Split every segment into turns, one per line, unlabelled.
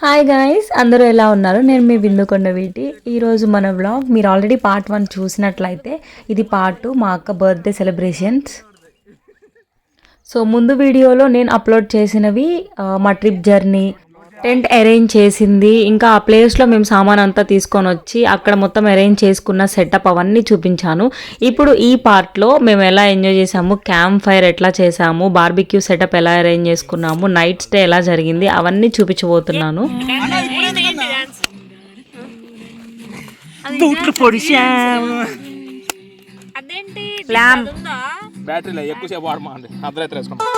Hi guys, అందరూ ఎలా ఉన్నారు? నేను మీ విందుకొండ వీటి. ఈరోజు మన వ్లాగ్ మీరు ఆల్రెడీ పార్ట్ 1 చూసినట్లయితే ఇది పార్ట్ 2 మా అక్క బర్త్డే సెలబ్రేషన్స్. సో ముందు వీడియోలో నేను అప్లోడ్ చేసినవి మా ట్రిప్ జర్నీ, టెంట్ అరేంజ్ చేసింది, ఇంకా ఆ ప్లేస్లో మేము సామాన్ అంతా తీసుకొని వచ్చి అక్కడ మొత్తం అరేంజ్ చేసుకున్న సెటప్ అవన్నీ చూపించాను. ఇప్పుడు ఈ పార్ట్లో మేము ఎలా ఎంజాయ్ చేసాము, క్యాంప్ ఫైర్ ఎట్లా చేసాము, బార్బిక్యూ సెటప్ ఎలా అరేంజ్ చేసుకున్నాము, నైట్ స్టే ఎలా జరిగింది అవన్నీ చూపించబోతున్నాను.
బ్యాటరీలో ఎక్కువసేపు వాడమా అండి అర్ధరాత్రి వేసుకుంటాం.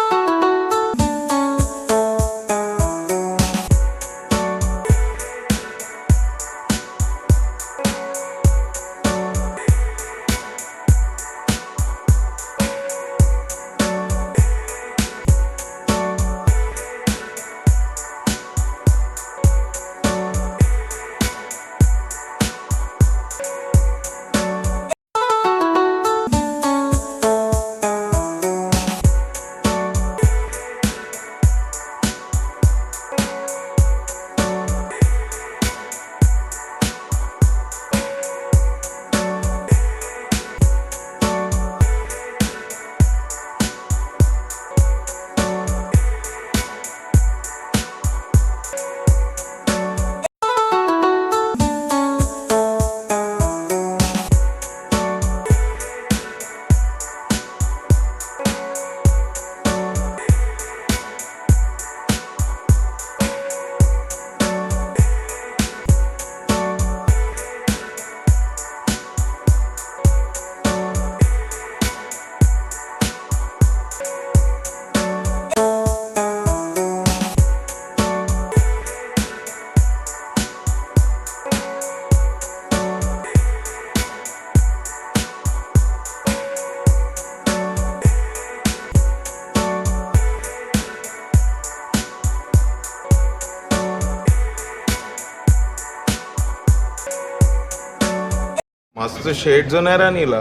मस्त शेड जो नाही राणीला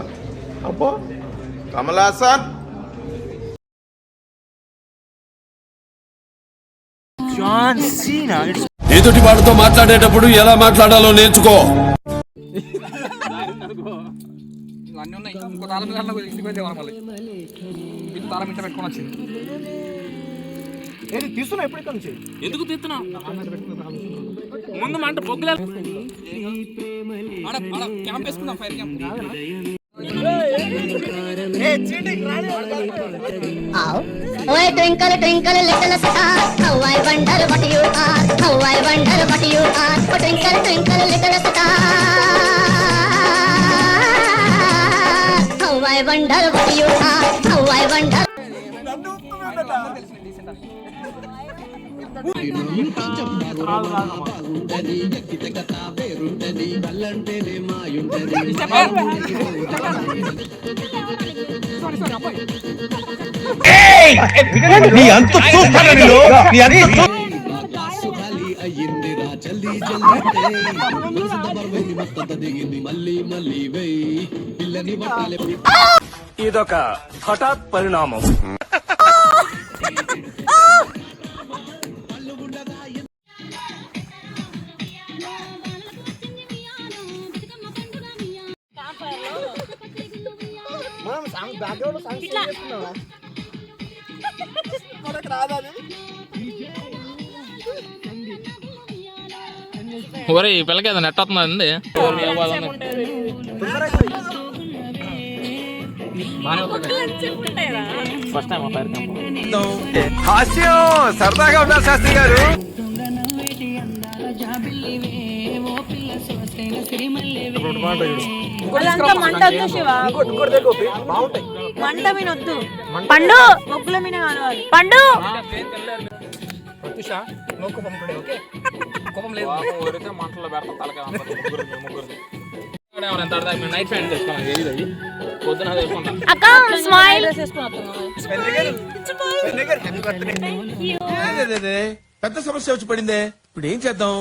अप्पा कमला हसन
ఎదుటి వాడితో మాట్లాడేటప్పుడు ఎలా మాట్లాడాలో నేర్చుకో.
అన్నీ ఉన్నాయి. ఇంకో తాళం గంటలకు ఇంటికి పోతే మళ్ళీ ఇంటి తాళం ఇంట్లో పెట్టుకొని వచ్చింది. తీస్తున్నా ఎప్పుడు ఇక్కడ నుంచి ఎందుకు తీస్తున్నా ముందు మంట బొగ్గులే క్యాంప్ వేసుకుందాం. ఫైర్ క్యాంప్
ఓయ్ twinkle twinkle little star how I wonder what you are how I wonder what you are twinkle twinkle little star how I wonder what you are how I wonder
ఇదొక హఠాత్ పరిణామం.
ఒరే ఈ పిల్లకి ఏదో net వస్తుందండి. First time fire camp
హాస్యం సరదాగా ఉన్నారు శాస్త్రి గారు.
పండు మొక్కుల మీద పండు
కోపం లేదు. మంటలో పెడతాం తలకాయ నైట్ ఫ్యాన్ తెచ్చుకోవాలి. పొద్దున
అక్క స్మైల్
పెద్ద సమస్య వచ్చి పడిందే, ఇప్పుడు ఏం చేద్దాం?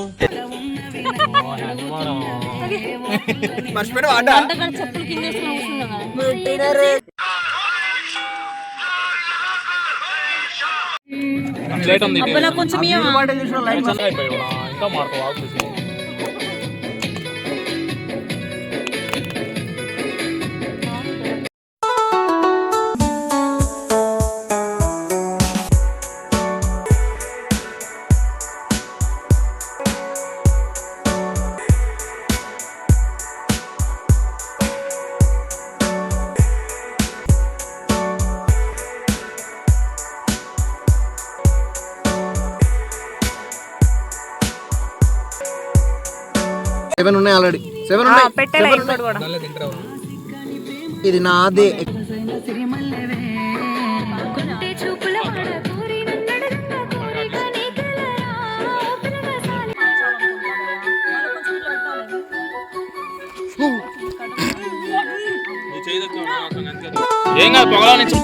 చెప్పులు కింద
లేట్ ఉంది
కొంచెం
ఇంకా మార్కో
సెవెన్ ఉన్నాయి ఆల్రెడీ 7 ఉన్నాయి ఇది నాదే
ఏం కాదు పొగలా నుంచి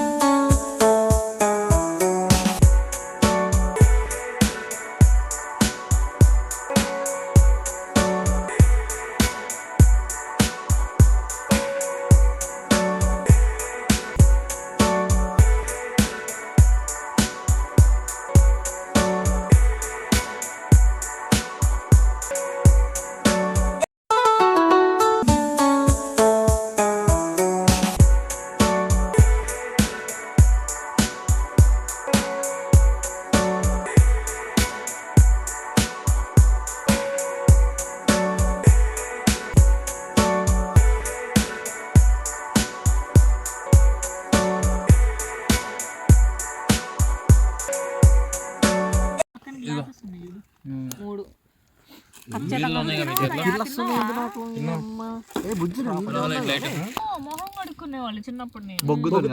బొగ్గుతోటి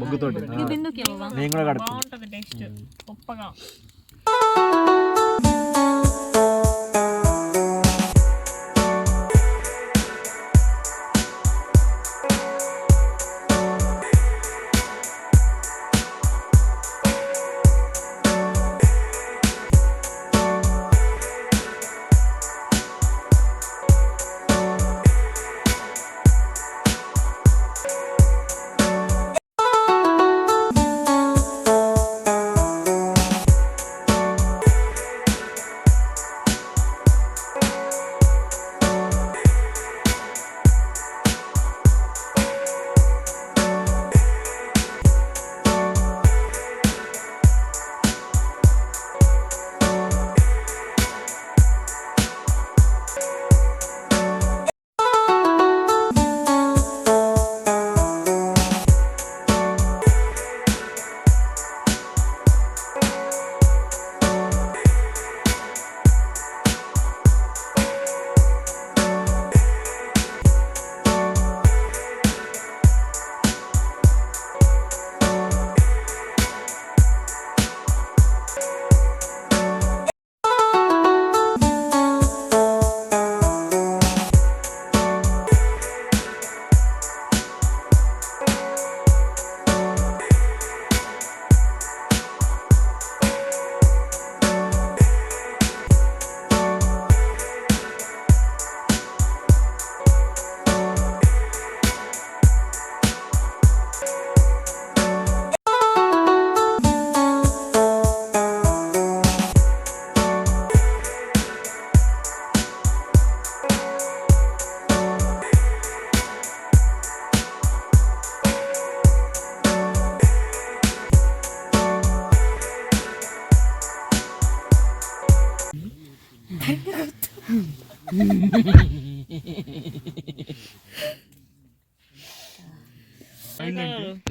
బొగ్గుతోటి నేను కూడా
బాగుంటది టేస్ట్ గొప్పగా.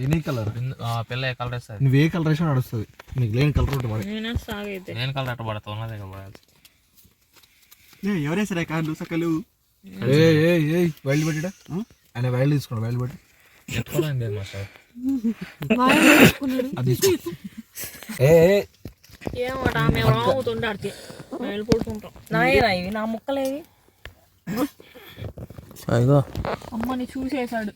ఎనీ కలర్
పిల్ల ఏ కలర్ వేస్తుంది?
నువ్వు ఏ కలర్ వేసినా నడుస్తుంది. నీకు లేని కలర్ ఒకటి పడే.
నేను కలర్ ఎట్ట పడతా ఉన్నదే కదా.
ఎవరేసరా కార్లు సకలు వైల్డ్ పెట్టా ఆయన వైల్డ్ తీసుకోండి. వైల్డ్ పెట్టి
ఎత్తుకోలేండి మా సార్.
అది
ఇవి నా ముక్కలేవి అమ్మని చూసేశాడు.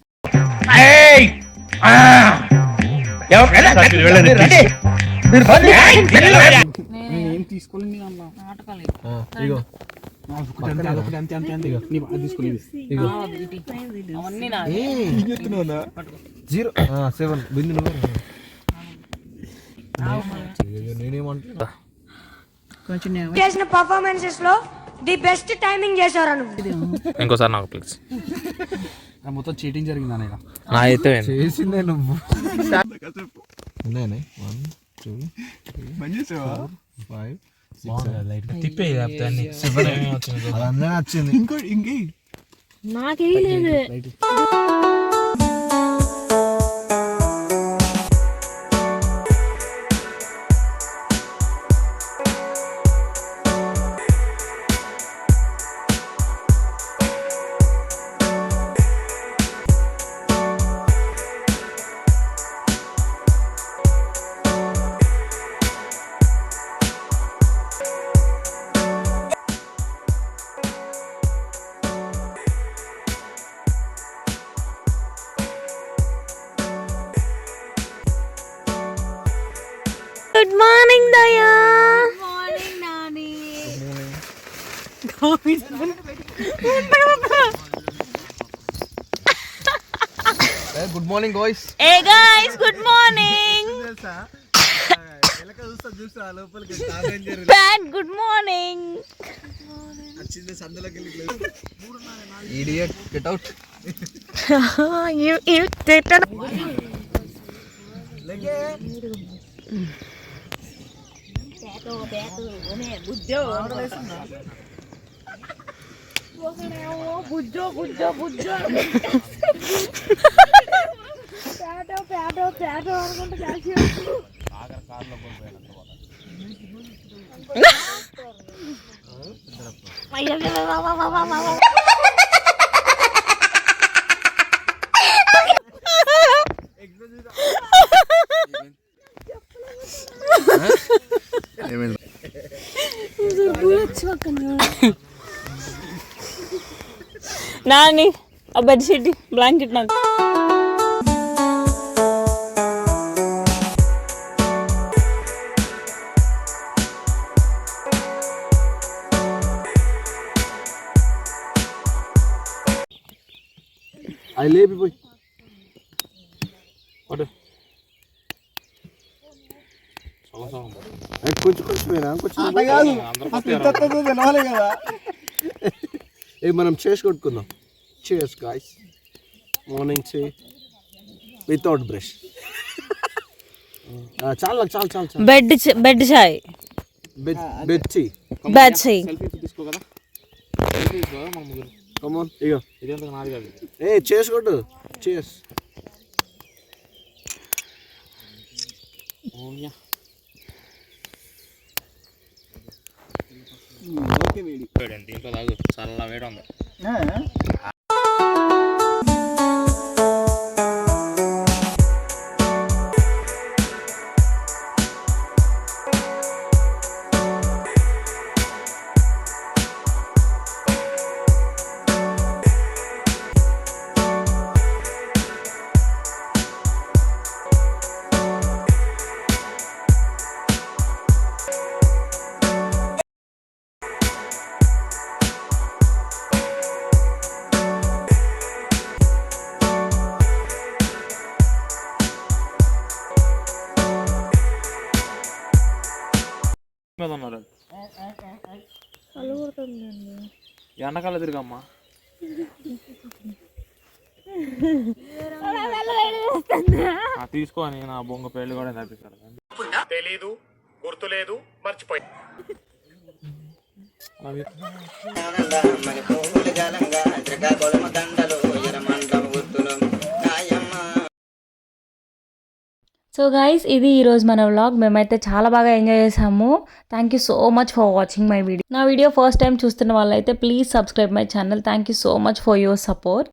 చేసిన పర్ఫార్మెన్సెస్ లో ది బెస్ట్ టైమింగ్ చేశారు నువ్వు.
ఇంకోసారి నాకు ప్లీజ్.
మొత్తం చీటింగ్ జరిగింది అన్న
నా అయితే
చేసిందే నువ్వు. ఉన్నాయనే 1 2 3 4 5
తిప్పే
అదంతా వచ్చింది. ఇంకే
నాకేం లేదు. గుడ్ మార్నింగ్ దయా. Morning Nani.
Good morning boys.
A guys good morning. Bad good morning.
Idiot get out.
You did it. Nani ఆ బెడ్షీట్ బ్లాంకెట్ నాకు.
I లేపి పోయి కొంచెం తినాలి కదా. మనం చేసి కొట్టుకుందాం. చేస్ గాయ్స్. మార్నింగ్ చే వితౌట్ బ్రష్. చాలా చాలా చాలా
బెడ్ చాయ్.
Bed tea.
బెడ్ చాయ్.
తీసుకో కదా.
కమాన్ ఇగో
ఇదేంత నాది కాదు.
ఏ చేస్ కొట్టు. చేస్.
దీంట్లో తాగు చాలా వేడి ఉంది. ఎండకాల తిరిగమ్మా. తీసుకో అని నా బొంగ పెళ్లి కూడా తప్పిస్తారు. తెలీదు, గుర్తులేదు, మర్చిపోయి.
సో గైస్ ఇది ఈరోజు మన వ్లాగ్. మేమైతే చాలా బాగా ఎంజాయ్ చేసాము. Thank you so much for watching my video. నా వీడియో ఫస్ట్ టైం చూస్తున్న వాళ్ళైతే please subscribe my channel. Thank you so much for your support.